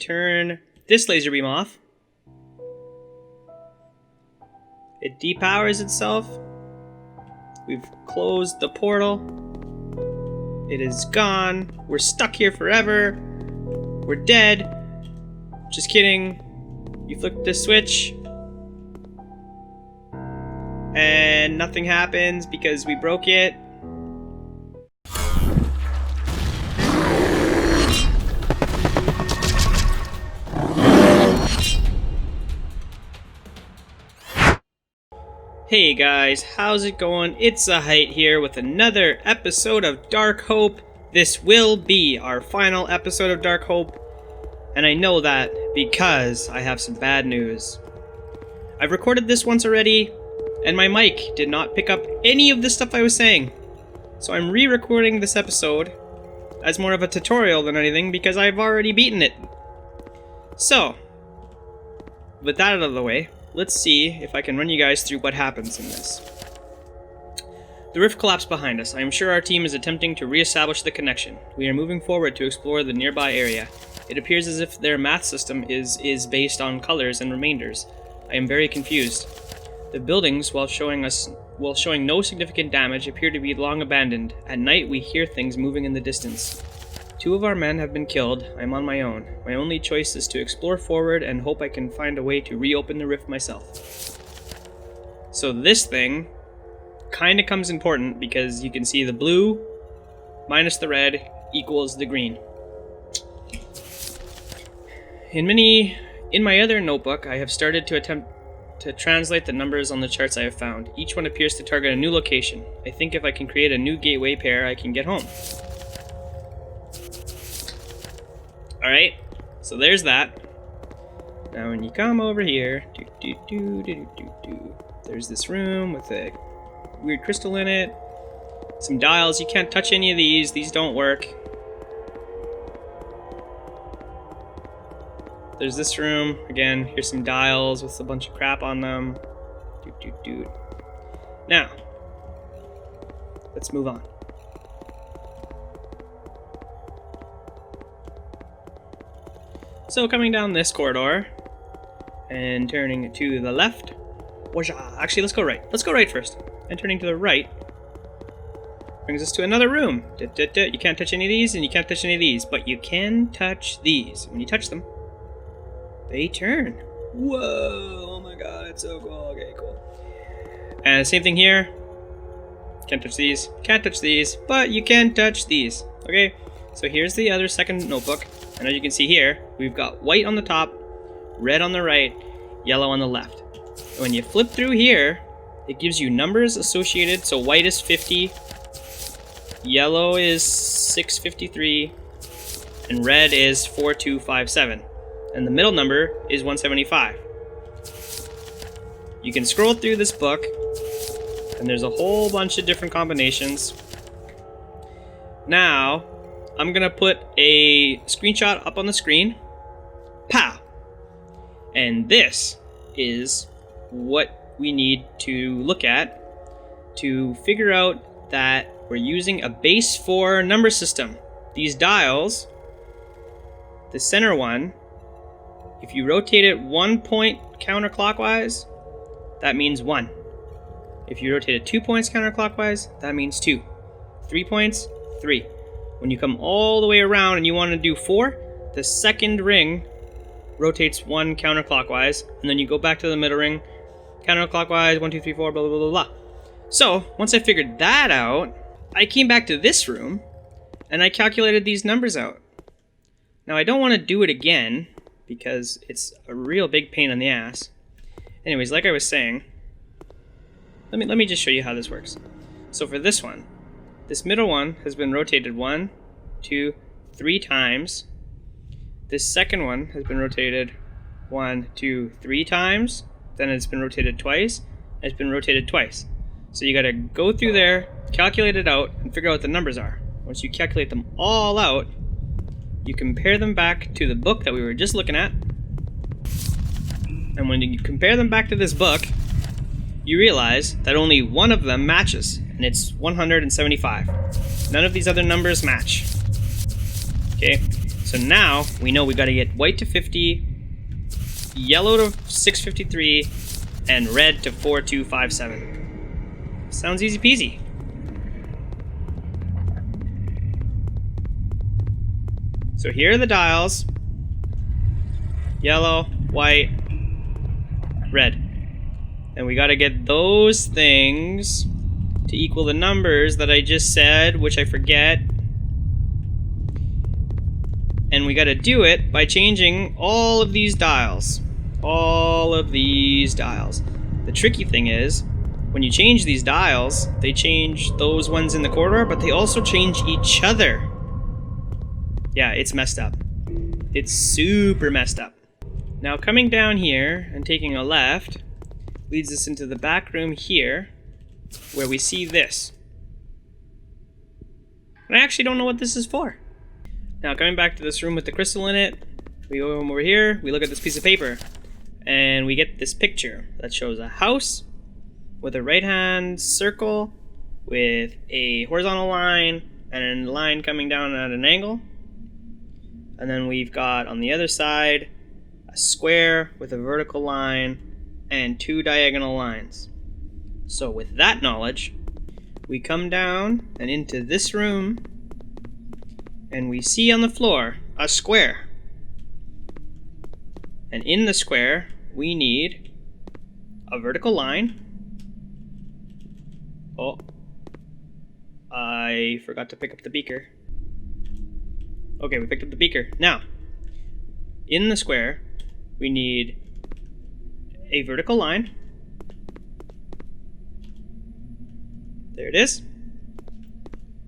turn this laser beam off. It depowers itself. We've closed the portal. It is gone. We're stuck here forever. We're dead. Just kidding. You flick this switch. And nothing happens because we broke it. Hey guys, how's it going? It's Zahait here with another episode of Dark Hope. This will be our final episode of Dark Hope, and I know that because I have some bad news. I've recorded this once already, and my mic did not pick up any of the stuff I was saying. So I'm re-recording this episode as more of a tutorial than anything because I've already beaten it. So, with that out of the way, let's see if I can run you guys through what happens in this. The rift collapsed behind us. I am sure our team is attempting to re-establish the connection. We are moving forward to explore the nearby area. It appears as if their math system is based on colors and remainders. I am very confused. The buildings, while showing no significant damage, appear to be long abandoned. At night, we hear things moving in the distance. 2 of our men have been killed. I am on my own. My only choice is to explore forward and hope I can find a way to reopen the rift myself. So this thing kind of comes important because you can see the blue minus the red equals the green. In my other notebook, I have started to attempt to translate the numbers on the charts I have found. Each one appears to target a new location. I think if I can create a new gateway pair, I can get home. Alright, so there's that. Now when you come over here, there's this room with a weird crystal in it. Some dials, you can't touch any of these don't work. There's this room, again, here's some dials with a bunch of crap on them. Now, let's move on. So coming down this corridor and turning to the left. Actually, let's go right. Let's go right first. And turning to the right brings us to another room. You can't touch any of these and you can't touch any of these, but you can touch these. When you touch them, they turn. Whoa, oh my god, it's so cool. Okay, cool. And same thing here. Can't touch these, can't touch these, but you can touch these. Okay, so here's the other second notebook. And as you can see here, we've got white on the top, red on the right, yellow on the left. And when you flip through here, it gives you numbers associated. So white is 50, yellow is 653, and red is 4257. And the middle number is 175. You can scroll through this book, and there's a whole bunch of different combinations. Now, I'm gonna put a screenshot up on the screen. Pow! And this is what we need to look at to figure out that we're using a base 4 number system. These dials, the center one, if you rotate it 1 point counterclockwise, that means 1. If you rotate it 2 points counterclockwise, that means 2. 3 points, 3. When you come all the way around and you want to do 4, the second ring rotates 1 counterclockwise, and then you go back to the middle ring, counterclockwise, 1, 2, 3, 4, blah, blah, blah, blah. So, once I figured that out, I came back to this room, and I calculated these numbers out. Now, I don't want to do it again, because it's a real big pain in the ass. Anyways, like I was saying, let me just show you how this works. So for this one, this middle one has been rotated 1, 2, 3 times. This second one has been rotated 1, 2, 3 times. Then it's been rotated twice. And it's been rotated twice. So you gotta go through there, calculate it out, and figure out what the numbers are. Once you calculate them all out, you compare them back to the book that we were just looking at. And when you compare them back to this book, you realize that only one of them matches, and it's 175. None of these other numbers match. Okay, so So now we know we got to get white to 50, yellow to 653, and red to 4257. Sounds easy peasy. So here are the dials. Yellow, white, red. And we gotta get those things to equal the numbers that I just said, which I forget. And we gotta do it by changing all of these dials. All of these dials. The tricky thing is, when you change these dials, they change those ones in the corridor, but they also change each other. Yeah, it's messed up. It's super messed up. Now coming down here and taking a left leads us into the back room here, where we see this. And I actually don't know what this is for. Now coming back to this room with the crystal in it, we go over here, we look at this piece of paper, and we get this picture that shows a house with a right-hand circle with a horizontal line and a line coming down at an angle. And then we've got on the other side a square with a vertical line and 2 diagonal lines. So with that knowledge, we come down and into this room and we see on the floor a square. And in the square, we need a vertical line. Oh, I forgot to pick up the beaker. Okay, we picked up the beaker. Now, in the square, we need a vertical line. There it is.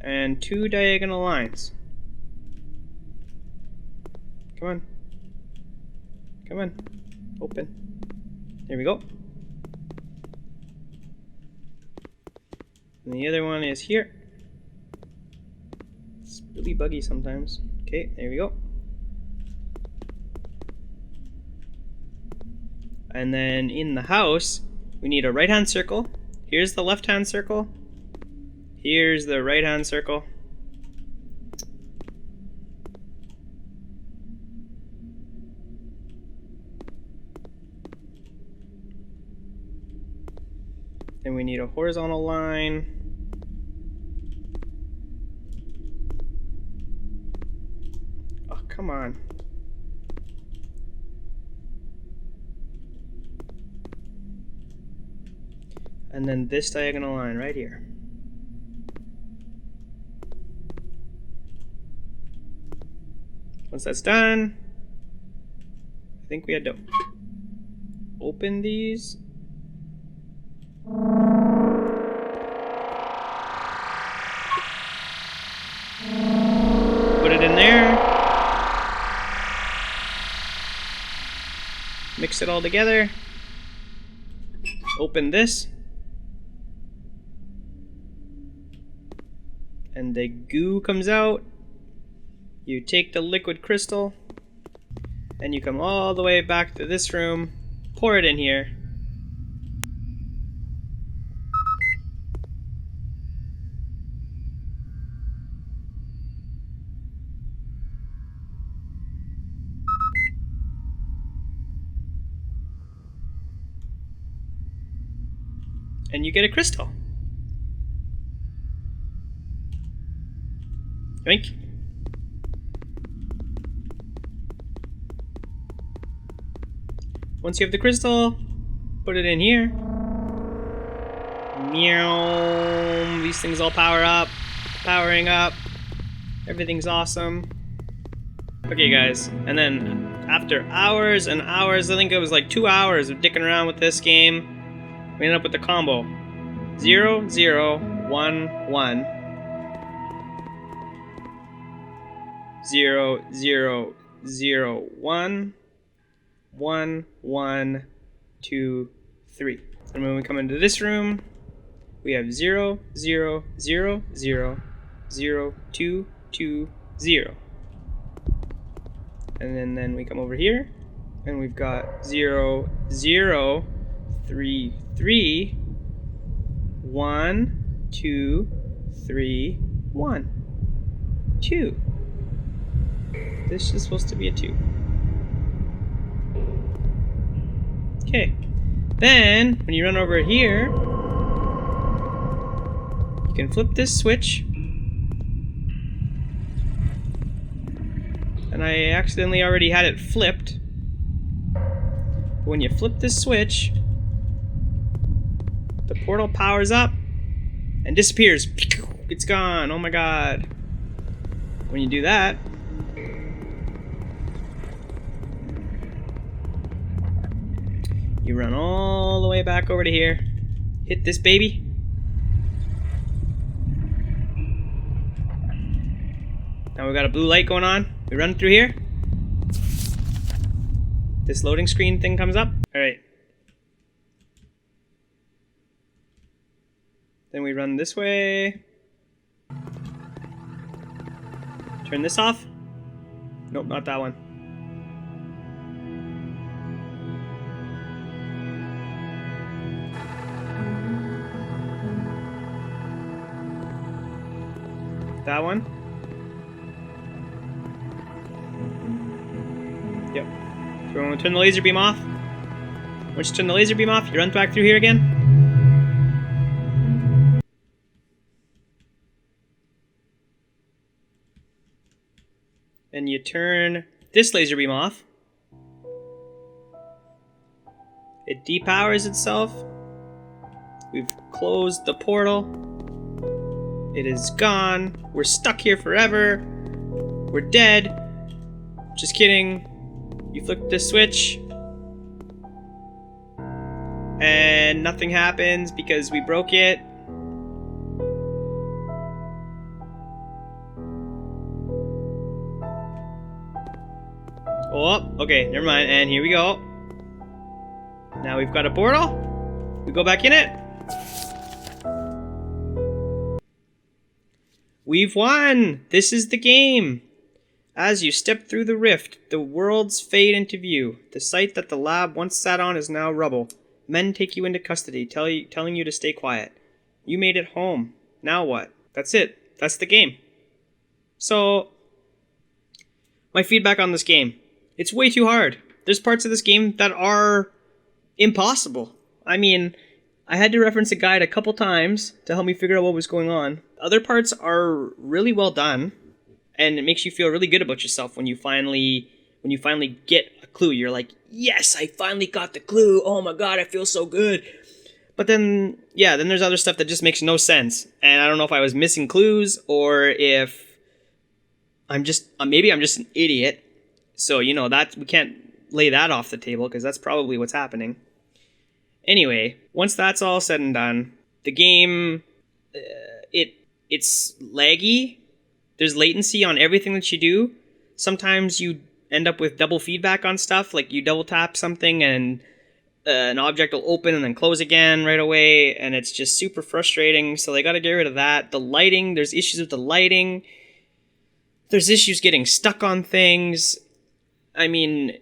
And 2 diagonal lines. Come on. Come on. Open. There we go. And the other one is here. It's really buggy sometimes. Okay, there we go. And then in the house, we need a right-hand circle. Here's the left-hand circle. Here's the right-hand circle. Then we need a horizontal line. Oh, come on. And then this diagonal line right here. Once that's done, I think we had to open these. Put it in there. Mix it all together. Open this. And the goo comes out. You take the liquid crystal and you come all the way back to this room, pour it in here. And you get a crystal. Yoink. Once you have the crystal, put it in here. Meow. These things all power up. Powering up. Everything's awesome. Okay, guys. And then after hours and hours, I think it was like 2 hours of dicking around with this game, we ended up with the combo 0, 0, 1, 1. 0, 0, 0, 1, 1, 1, 2, 3. And when we come into this room, we have 0, 0, 0, 0, 0, 2, 2, 0. And then we come over here, and we've got 0, 0, 3, 3, 1, 2, 3, 1, 2. This is supposed to be a 2. Okay. Then, when you run over here, you can flip this switch. And I accidentally already had it flipped. But when you flip this switch, the portal powers up and disappears. It's gone. Oh my god. When you do that, you run all the way back over to here. Hit this baby. Now we got a blue light going on. We run through here. This loading screen thing comes up. Alright. Then we run this way. Turn this off. Nope, not that one. That one. Yep. So we're going to turn the laser beam off. Once you turn the laser beam off, you run back through here again. And you turn this laser beam off. It depowers itself. We've closed the portal. It is gone. We're stuck here forever. We're dead. Just kidding. You flick this switch. And nothing happens because we broke it. Oh, okay, never mind. And here we go. Now we've got a portal. We go back in it. We've won! This is the game! As you step through the rift, the worlds fade into view. The site that the lab once sat on is now rubble. Men take you into custody, telling you to stay quiet. You made it home. Now what? That's it. That's the game. So, my feedback on this game. It's way too hard. There's parts of this game that are impossible. I mean, I had to reference a guide a couple times to help me figure out what was going on. Other parts are really well done, and it makes you feel really good about yourself when you finally get a clue. You're like, yes, I finally got the clue. Oh my god, I feel so good. But then, yeah, then there's other stuff that just makes no sense. And I don't know if I was missing clues or if maybe I'm just an idiot. So, you know, that we can't lay that off the table because that's probably what's happening. Anyway, once that's all said and done, the game, it's laggy. There's latency on everything that you do. Sometimes you end up with double feedback on stuff, like you double tap something and an object will open and then close again right away, and it's just super frustrating, so they gotta get rid of that. The lighting, there's issues with the lighting. There's issues getting stuck on things. I mean,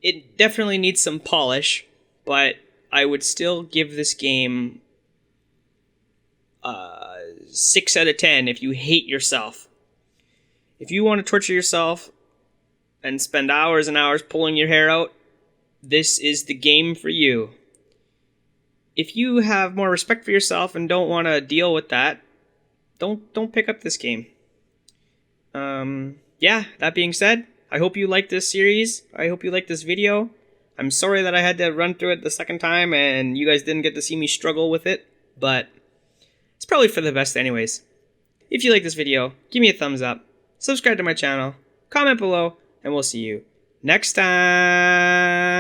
it definitely needs some polish, but I would still give this game 6 out of 10 if you hate yourself. If you want to torture yourself and spend hours and hours pulling your hair out, this is the game for you. If you have more respect for yourself and don't want to deal with that, don't pick up this game. Yeah, that being said, I hope you liked this series. I hope you liked this video. I'm sorry that I had to run through it the second time and you guys didn't get to see me struggle with it, but it's probably for the best anyways. If you like this video, give me a thumbs up, subscribe to my channel, comment below, and we'll see you next time.